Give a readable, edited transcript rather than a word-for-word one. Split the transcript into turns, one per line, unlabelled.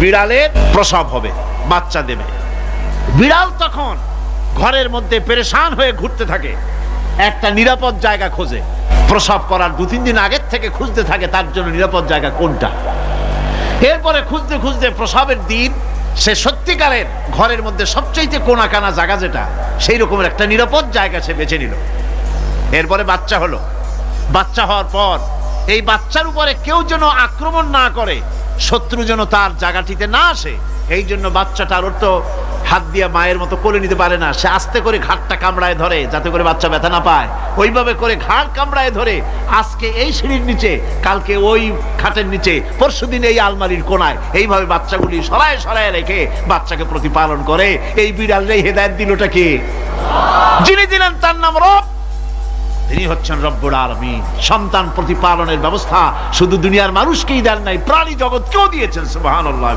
বিড়ালের প্রসব হবে, বাচ্চা দেবে। বিড়াল তখন ঘরের মধ্যে পেরেশান হয়ে ঘুরতে থাকে, একটা নিরাপদ জায়গা খোঁজে। প্রসব করার 2-3 দিন আগের থেকে খুঁজতে থাকে তার জন্য নিরাপদ জায়গা কোনটা। এরপরে খুঁজতে খুঁজতে প্রসবের দিন সে সত্যিকারের ঘরের মধ্যে সবচাইতে কোনাকানা জায়গা যেটা, সেই রকমের একটা নিরাপদ জায়গা সে বেছে নিল। এরপরে বাচ্চা হলো। বাচ্চা হওয়ার পর এই বাচ্চার উপরে কেউ যেন আক্রমণ না করে, শত্রু যেন তার জায়গাটিতে না আসে, এই জন্য বাচ্চাটার ওর তো হাত দিয়ে মায়ের মতো কোলে নিতে পারে না, সে আস্তে করে ঘাটটা কামড়ায় ধরে যাতে করে বাচ্চা ব্যথা না পায়। ওইভাবে করে ঘাড় কামড়ায় ধরে আজকে এই সিঁড়ির নিচে, কালকে ওই খাটের নিচে, পরশুদিন এই আলমারির কোনায়, এইভাবে বাচ্চাগুলি সরায় সরায় রেখে বাচ্চাকে প্রতিপালন করে। এই বিড়ালটাই হেদায়েত দিলটা কে? যিনি দিলেন তার নাম রব, তিনি হচ্ছেন রব্বুল আলামিন। সন্তান প্রতিপালনের ব্যবস্থা শুধু দুনিয়ার মানুষকেই দেন নাই, প্রাণী জগৎকেও দিয়েছেন। সুবহানাল্লাহ।